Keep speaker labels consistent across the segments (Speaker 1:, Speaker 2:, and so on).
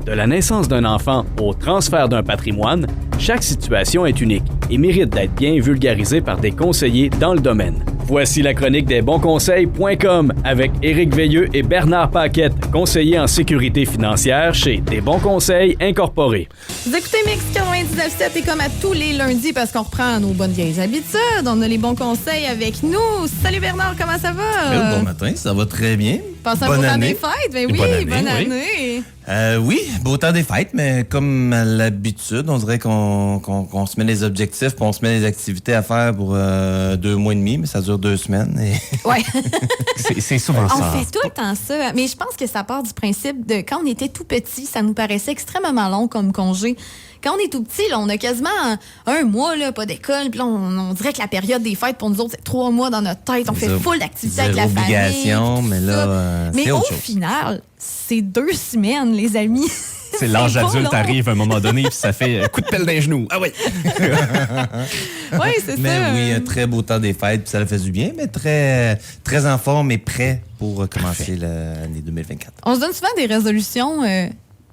Speaker 1: De la naissance d'un enfant au transfert d'un patrimoine, chaque situation est unique et mérite d'être bien vulgarisée par des conseillers dans le domaine. Voici la chronique des bonsconseils.com avec Éric Veilleux et Bernard Paquette, conseillers en sécurité financière chez Des Bons Conseils Incorporés.
Speaker 2: Vous écoutez Mix 99.7 et comme à tous les lundis, parce qu'on reprend nos bonnes vieilles habitudes, on a les bons conseils avec nous. Salut Bernard, comment ça va?
Speaker 3: Bon matin, ça va très bien.
Speaker 2: Passez un beau temps des fêtes, ben oui, bonne année.
Speaker 3: Oui, beau temps des fêtes, mais comme à l'habitude, on dirait qu'on se met les objectifs, puis on se met les activités à faire pour 2 mois et demi, mais ça dure 2 semaines.
Speaker 2: Ouais.
Speaker 4: c'est souvent ça.
Speaker 2: On fait tout le temps ça, mais je pense que ça part du principe de quand on était tout petit, ça nous paraissait extrêmement long comme congé. Quand on est tout petit, là, on a quasiment un mois, là, pas d'école. Puis là, on dirait que la période des fêtes, pour nous autres, c'est 3 mois dans notre tête. On fait full d'activités avec la famille.
Speaker 3: Obligation, mais là,
Speaker 2: mais
Speaker 3: c'est autre chose.
Speaker 2: au final, c'est 2 semaines, les amis.
Speaker 4: C'est l'âge adulte arrive à un moment donné, puis ça fait coup de pelle dans les genoux. Ah oui!
Speaker 2: Oui, c'est ça.
Speaker 3: Mais oui, un très beau temps des fêtes, puis ça le fait du bien, mais très, très en forme et prêt pour commencer l'année 2024.
Speaker 2: On se donne souvent des résolutions...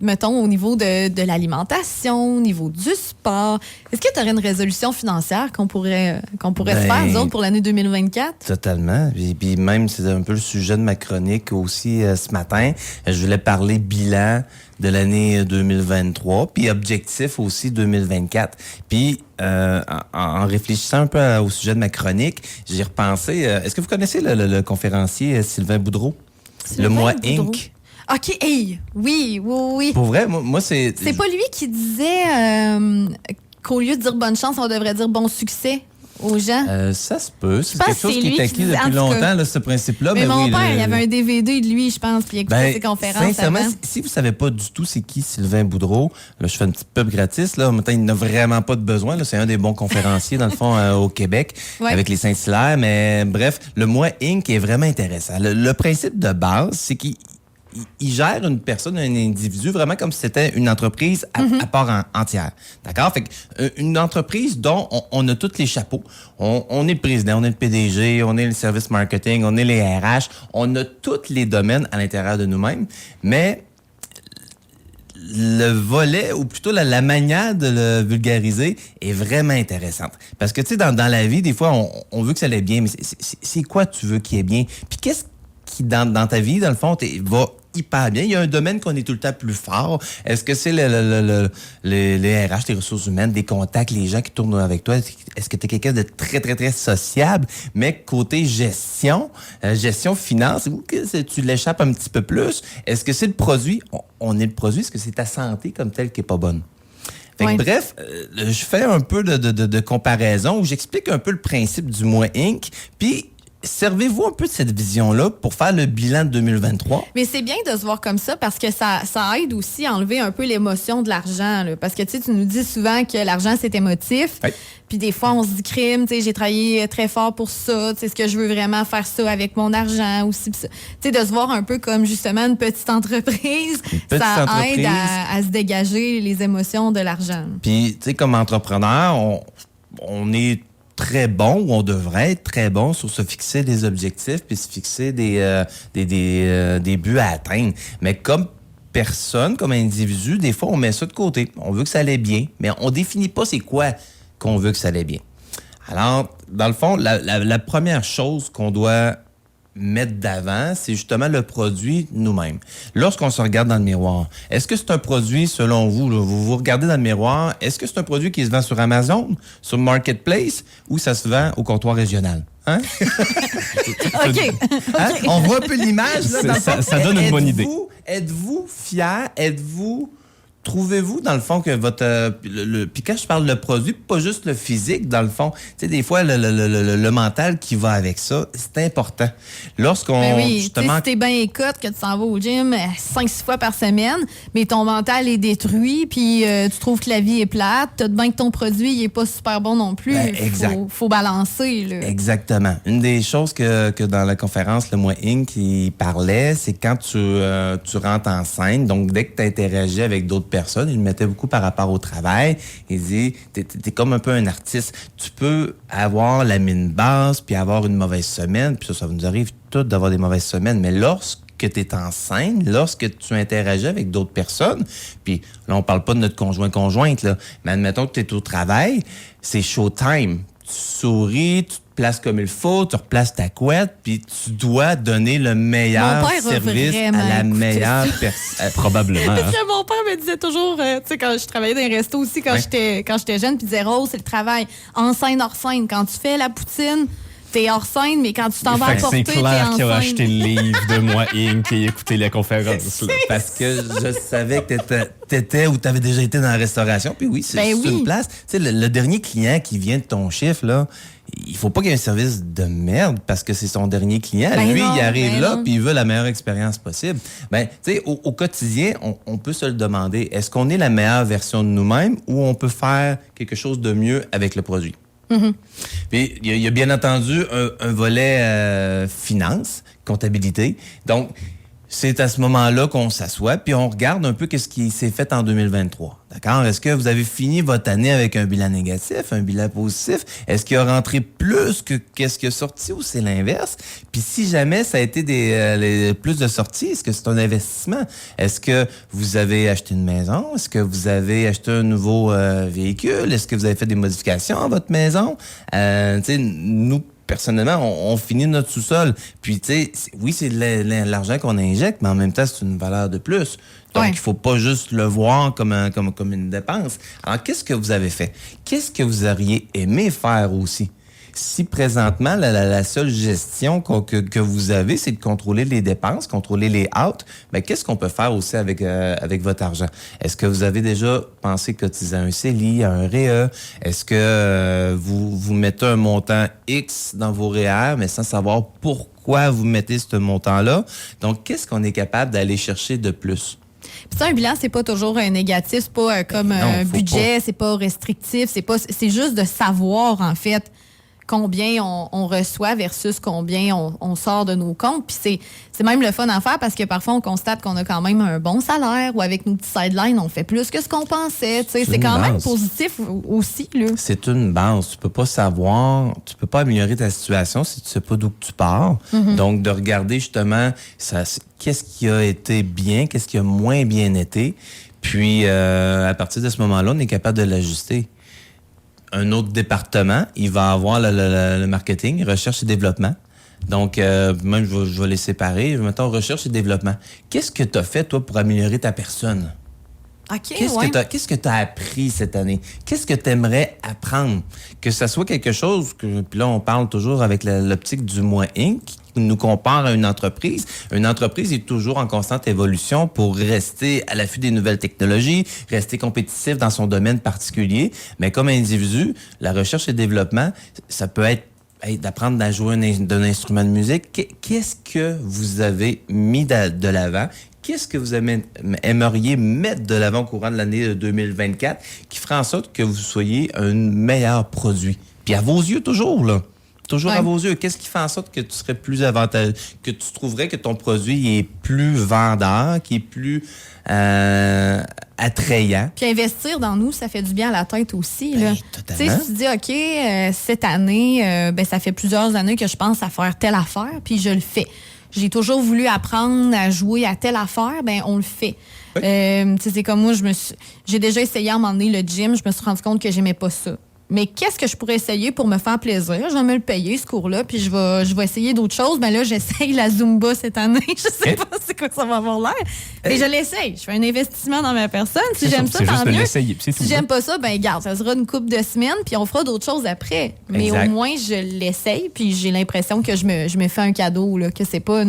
Speaker 2: mettons, au niveau de l'alimentation, au niveau du sport. Est-ce que tu aurais une résolution financière qu'on pourrait se faire, nous autres, pour l'année 2024?
Speaker 3: Totalement. Puis même, c'est un peu le sujet de ma chronique aussi ce matin. Je voulais parler bilan de l'année 2023, puis objectif aussi 2024. Puis, en réfléchissant un peu au sujet de ma chronique, j'ai repensé... est-ce que vous connaissez le conférencier Sylvain Boudreau? Le mois Inc.?
Speaker 2: OK, hey, oui.
Speaker 3: Pour vrai, moi c'est...
Speaker 2: C'est pas lui qui disait qu'au lieu de dire bonne chance, on devrait dire bon succès aux gens?
Speaker 3: Ça se peut. C'est quelque chose qui est acquis depuis longtemps, là, ce principe-là.
Speaker 2: Mais mon père, il y avait un DVD de lui, je pense, puis il écoutait ses conférences
Speaker 3: sincèrement,
Speaker 2: avant.
Speaker 3: si vous savez pas du tout c'est qui Sylvain Boudreau, là, je fais une petite pub gratis. Là, maintenant, il n'a vraiment pas de besoin. Là, c'est un des bons conférenciers, dans le fond, au Québec, avec les Saint-Hilaire. Mais bref, le mois Inc. est vraiment intéressant. Le principe de base, c'est qu'il gère une personne, un individu, vraiment comme si c'était une entreprise à part entière. D'accord? Fait une entreprise dont on a tous les chapeaux. On est le président, on est le PDG, on est le service marketing, on est les RH. On a tous les domaines à l'intérieur de nous-mêmes. Mais le volet, ou plutôt la manière de le vulgariser est vraiment intéressante. Parce que, tu sais, dans la vie, des fois, on veut que ça aille bien, mais c'est quoi tu veux qu'il y ait bien? Puis qu'est-ce qui, dans ta vie, dans le fond, va hyper bien. Il y a un domaine qu'on est tout le temps plus fort. Est-ce que c'est les RH, les ressources humaines, des contacts, les gens qui tournent avec toi? Est-ce que tu es quelqu'un de très, très, très sociable? Mais côté gestion finance, ou que tu l'échappes un petit peu plus? Est-ce que c'est le produit? On est le produit. Est-ce que c'est ta santé comme telle qui est pas bonne? Fait que, bref, je fais un peu de comparaison où j'explique un peu le principe du mois Inc. Puis, servez-vous un peu de cette vision-là pour faire le bilan de 2023?
Speaker 2: Mais c'est bien de se voir comme ça parce que ça aide aussi à enlever un peu l'émotion de l'argent. Là. Parce que tu nous dis souvent que l'argent, c'est émotif. Oui. Puis des fois, on se dit crime, j'ai travaillé très fort pour ça. Est-ce que je veux vraiment faire ça avec mon argent aussi? De se voir un peu comme justement une petite entreprise, aide à se dégager les émotions de l'argent.
Speaker 3: Puis, tu sais, comme entrepreneur, on est très bon, ou on devrait être très bon sur se fixer des objectifs puis se fixer des buts à atteindre. Mais comme personne, comme individu, des fois, on met ça de côté. On veut que ça aille bien, mais on définit pas c'est quoi qu'on veut que ça aille bien. Alors, dans le fond, la première chose qu'on doit mettre d'avant, c'est justement le produit nous-mêmes. Lorsqu'on se regarde dans le miroir, est-ce que c'est un produit, selon vous, là, vous regardez dans le miroir, est-ce que c'est un produit qui se vend sur Amazon, sur Marketplace, ou ça se vend au comptoir régional? Hein?
Speaker 2: OK.
Speaker 3: Hein? On voit un peu l'image. Là,
Speaker 4: ça donne une bonne idée.
Speaker 3: Êtes-vous fier? Trouvez-vous, dans le fond, que votre... Puis quand je parle de produit, pas juste le physique, dans le fond. Tu sais, des fois, le mental qui va avec ça, c'est important. Lorsqu'on...
Speaker 2: Ben oui,
Speaker 3: justement...
Speaker 2: si t'es bien écoute, que tu s'en vas au gym 5-6 fois par semaine, mais ton mental est détruit, puis tu trouves que la vie est plate, t'as bien que ton produit, il est pas super bon non plus.
Speaker 3: Exact.
Speaker 2: Faut balancer, là.
Speaker 3: Exactement. Une des choses que dans la conférence, le mois Inc., il parlait, c'est quand tu rentres en scène, donc dès que tu interagis avec d'autres personne. Il le mettait beaucoup par rapport au travail. Il dit, t'es comme un peu un artiste. Tu peux avoir la mine basse puis avoir une mauvaise semaine. Puis ça nous arrive tous d'avoir des mauvaises semaines. Mais lorsque que tu es enceinte, lorsque tu interagis avec d'autres personnes, puis là, on parle pas de notre conjointe, là, mais admettons que tu es au travail, c'est showtime. Tu souris, tu te places comme il faut, tu replaces ta couette, puis tu dois donner le meilleur service à la meilleure personne.
Speaker 4: Probablement.
Speaker 2: Parce que mon père me disait toujours, tu sais, quand je travaillais dans les restos aussi, quand j'étais jeune, puis il disait, Rose, c'est le travail. En scène, hors scène. Quand tu fais la poutine, t'es hors scène, mais quand tu t'en vas apporter, t'es en scène.
Speaker 4: C'est clair qu'il a acheté le livre de Moi Inc. et écouté la conférence. Là.
Speaker 3: Parce que je savais que t'étais ou t'avais déjà été dans la restauration. Puis oui, c'est une place. Tu sais, le dernier client qui vient de ton chiffre, là, il faut pas qu'il y ait un service de merde parce que c'est son dernier client. Lui, il arrive là puis il veut la meilleure expérience possible. Ben, tu sais, au quotidien, on peut se le demander. Est-ce qu'on est la meilleure version de nous-mêmes ou on peut faire quelque chose de mieux avec le produit? Mm-hmm. Puis il y a bien entendu un volet finance, comptabilité. Donc, c'est à ce moment-là qu'on s'assoit puis on regarde un peu qu'est-ce qui s'est fait en 2023. D'accord? Est-ce que vous avez fini votre année avec un bilan négatif, un bilan positif? Est-ce qu'il a rentré plus que qu'est-ce qui a sorti ou c'est l'inverse? Puis si jamais ça a été plus de sorties, est-ce que c'est un investissement? Est-ce que vous avez acheté une maison? Est-ce que vous avez acheté un nouveau véhicule? Est-ce que vous avez fait des modifications à votre maison? Tu sais, nous, personnellement, on finit notre sous-sol. Puis, tu sais, oui, c'est de l'argent qu'on injecte, mais en même temps, c'est une valeur de plus. Donc, il faut pas juste le voir comme une dépense. Alors, qu'est-ce que vous avez fait? Qu'est-ce que vous auriez aimé faire aussi? Si présentement, la seule gestion que vous avez, c'est de contrôler les dépenses, contrôler les outs, ben qu'est-ce qu'on peut faire aussi avec votre argent? Est-ce que vous avez déjà pensé cotiser un CELI, un REA? Est-ce que vous mettez un montant X dans vos REER, mais sans savoir pourquoi vous mettez ce montant-là? Donc, qu'est-ce qu'on est capable d'aller chercher de plus?
Speaker 2: Puis un bilan, c'est pas toujours négatif, c'est pas comme un budget, c'est pas restrictif, c'est juste de savoir, en fait, combien on reçoit versus combien on sort de nos comptes. Puis c'est même le fun à faire parce que parfois, on constate qu'on a quand même un bon salaire ou avec nos petits sidelines, on fait plus que ce qu'on pensait. C'est quand même positif aussi. Là.
Speaker 3: C'est une base. Tu peux pas savoir, tu peux pas améliorer ta situation si tu sais pas d'où tu pars. Mm-hmm. Donc, de regarder justement qu'est-ce qui a été bien, qu'est-ce qui a moins bien été. Puis, à partir de ce moment-là, on est capable de l'ajuster. Un autre département, il va avoir le marketing, recherche et développement. Donc, même, je vais les séparer. Mettons, recherche et développement. Qu'est-ce que tu as fait, toi, pour améliorer ta personne? Qu'est-ce que tu as appris cette année? Qu'est-ce que tu aimerais apprendre? Que ça soit quelque chose, puis là, on parle toujours avec l'optique du Moi Inc., qui nous compare à une entreprise. Une entreprise est toujours en constante évolution pour rester à l'affût des nouvelles technologies, rester compétitif dans son domaine particulier. Mais comme individu, la recherche et développement, ça peut être d'apprendre à jouer d'un instrument de musique. Qu'est-ce que vous avez mis de l'avant? Qu'est-ce que vous aimeriez mettre de l'avant au courant de l'année 2024 qui fera en sorte que vous soyez un meilleur produit? Puis à vos yeux, toujours, là. Toujours à vos yeux. Qu'est-ce qui fait en sorte que tu serais plus avantageux, que tu trouverais que ton produit est plus vendeur, qui est plus attrayant?
Speaker 2: Puis investir dans nous, ça fait du bien à la tête aussi.
Speaker 3: Ben, totalement.
Speaker 2: Tu sais, si tu dis, OK, cette année, ça fait plusieurs années que je pense à faire telle affaire, puis je le fais. J'ai toujours voulu apprendre à jouer à telle affaire, ben on le fait. Oui. C'est comme moi, j'ai déjà essayé à un moment donné le gym, je me suis rendu compte que j'aimais pas ça. Mais qu'est-ce que je pourrais essayer pour me faire plaisir? Je vais me le payer, ce cours-là, puis je vais essayer d'autres choses. Ben là, j'essaye la Zumba cette année. Je sais pas c'est quoi ça va avoir l'air. Mais je l'essaye. Je fais un investissement dans ma personne. Si j'aime ça, tant mieux. Si j'aime pas ça, ben garde, ça sera une couple de semaines, puis on fera d'autres choses après. Mais au moins, je l'essaye, puis j'ai l'impression que je me fais un cadeau, là, que c'est pas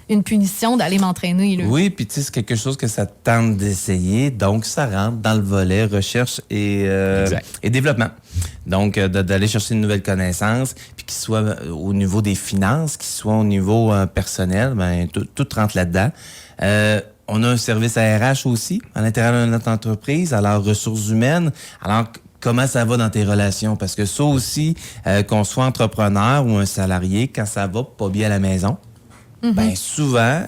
Speaker 2: une punition d'aller m'entraîner. Là.
Speaker 3: Oui, puis tu sais, c'est quelque chose que ça te tente d'essayer. Donc, ça rentre dans le volet recherche et développement. Donc, d'aller chercher une nouvelle connaissance, puis qu'il soit au niveau des finances, qu'il soit au niveau personnel, ben tout rentre là-dedans. On a un service RH aussi à l'intérieur de notre entreprise, alors ressources humaines. Alors, comment ça va dans tes relations? Parce que ça aussi, qu'on soit entrepreneur ou un salarié, quand ça va pas bien à la maison, ben souvent,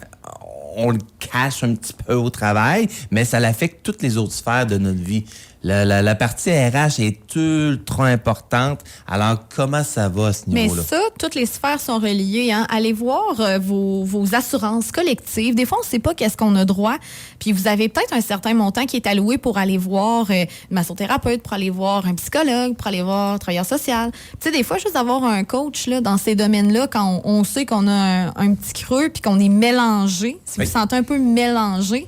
Speaker 3: on le cash un petit peu au travail, mais ça l'affecte toutes les autres sphères de notre vie. La partie RH est ultra importante. Alors, comment ça va à ce niveau-là?
Speaker 2: Mais ça, toutes les sphères sont reliées. Hein? Allez voir vos assurances collectives. Des fois, on ne sait pas qu'est-ce qu'on a droit. Puis vous avez peut-être un certain montant qui est alloué pour aller voir une massothérapeute, pour aller voir un psychologue, pour aller voir un travailleur social. Tu sais, des fois, juste avoir un coach là, dans ces domaines-là, quand on sait qu'on a un petit creux puis qu'on est mélangé, si vous sentez un peu mélangé,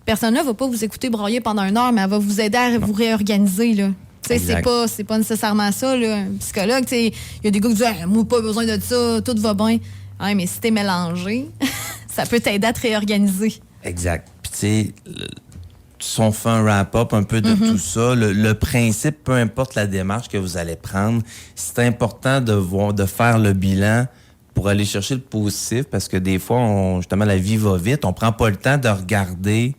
Speaker 2: personne-là ne va pas vous écouter brailler pendant 1 heure, mais elle va vous aider à vous réorganiser. Là. C'est pas nécessairement ça, là. Un psychologue, il y a des gars qui disent « moi, pas besoin de ça, tout va bien. » Ouais, mais si t'es mélangé, ça peut t'aider à te réorganiser.
Speaker 3: Exact. Puis tu sais, si on fait un wrap-up un peu de tout ça, le principe, peu importe la démarche que vous allez prendre, c'est important de faire le bilan pour aller chercher le positif, parce que des fois, justement, la vie va vite, on prend pas le temps de regarder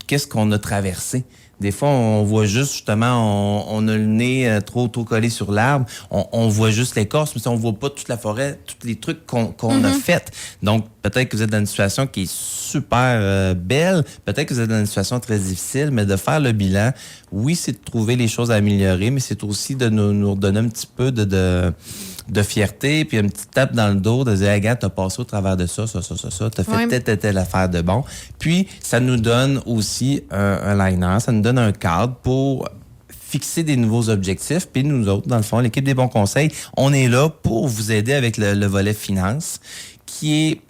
Speaker 3: qu'est-ce qu'on a traversé. Des fois, on voit juste, justement, on a le nez trop collé sur l'arbre, on voit juste l'écorce, mais on voit pas toute la forêt, tous les trucs qu'on a fait. Donc, peut-être que vous êtes dans une situation qui est super belle, peut-être que vous êtes dans une situation très difficile, mais de faire le bilan, oui, c'est de trouver les choses à améliorer, mais c'est aussi de nous redonner un petit peu de fierté, puis une petite tape dans le dos, de dire, hey, gars, t'as passé au travers de ça, t'as fait telle affaire de bon. Puis, ça nous donne aussi un liner, ça nous donne un cadre pour fixer des nouveaux objectifs. Puis nous autres, dans le fond, l'équipe des bons conseils, on est là pour vous aider avec le volet finance, qui est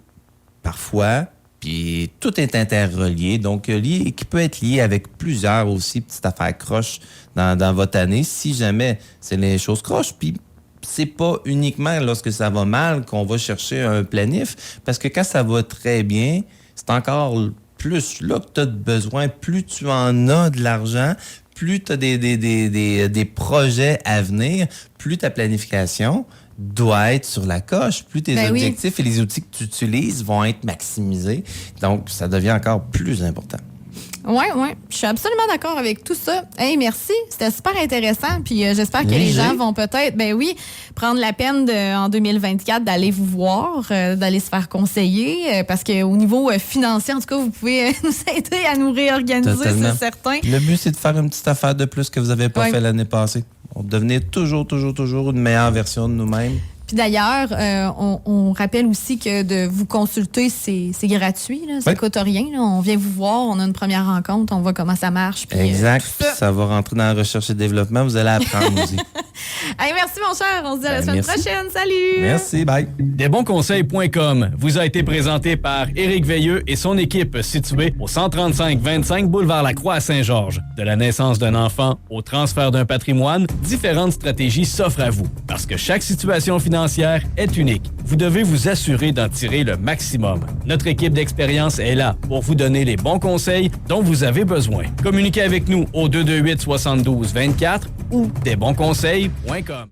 Speaker 3: parfois, puis tout est interrelié, donc qui peut être lié avec plusieurs aussi petites affaires croches dans votre année, si jamais c'est les choses croches. Puis c'est pas uniquement lorsque ça va mal qu'on va chercher un planif, parce que quand ça va très bien, c'est encore plus là que tu as besoin, plus tu en as de l'argent, plus tu as des projets à venir, plus ta planification doit être sur la coche, plus tes objectifs et les outils que tu utilises vont être maximisés. Donc, ça devient encore plus important.
Speaker 2: Oui. Je suis absolument d'accord avec tout ça. Hey, merci. C'était super intéressant. Puis j'espère que les gens vont peut-être, prendre la peine en 2024 d'aller vous voir, d'aller se faire conseiller. Parce qu'au niveau financier, en tout cas, vous pouvez nous aider à nous réorganiser, c'est certain.
Speaker 3: Le but, c'est de faire une petite affaire de plus que vous n'avez pas fait l'année passée. On devenait toujours une meilleure version de nous-mêmes.
Speaker 2: Puis d'ailleurs, on rappelle aussi que de vous consulter, c'est gratuit. Là, ça coûte rien. Là. On vient vous voir, on a une première rencontre, on voit comment ça marche. Puis,
Speaker 3: exact. Ça va rentrer dans la recherche et développement. Vous allez apprendre aussi.
Speaker 2: Hey, merci, mon cher. On se dit à la semaine prochaine. Salut!
Speaker 3: Merci. Bye.
Speaker 1: Desbonsconseils.com vous a été présenté par Éric Veilleux et son équipe située au 135-25 boulevard Lacroix à Saint-Georges. De la naissance d'un enfant au transfert d'un patrimoine, différentes stratégies s'offrent à vous. Parce que chaque situation financière est unique. Vous devez vous assurer d'en tirer le maximum. Notre équipe d'expérience est là pour vous donner les bons conseils dont vous avez besoin. Communiquez avec nous au 228-72-24 ou desbonsconseils.com.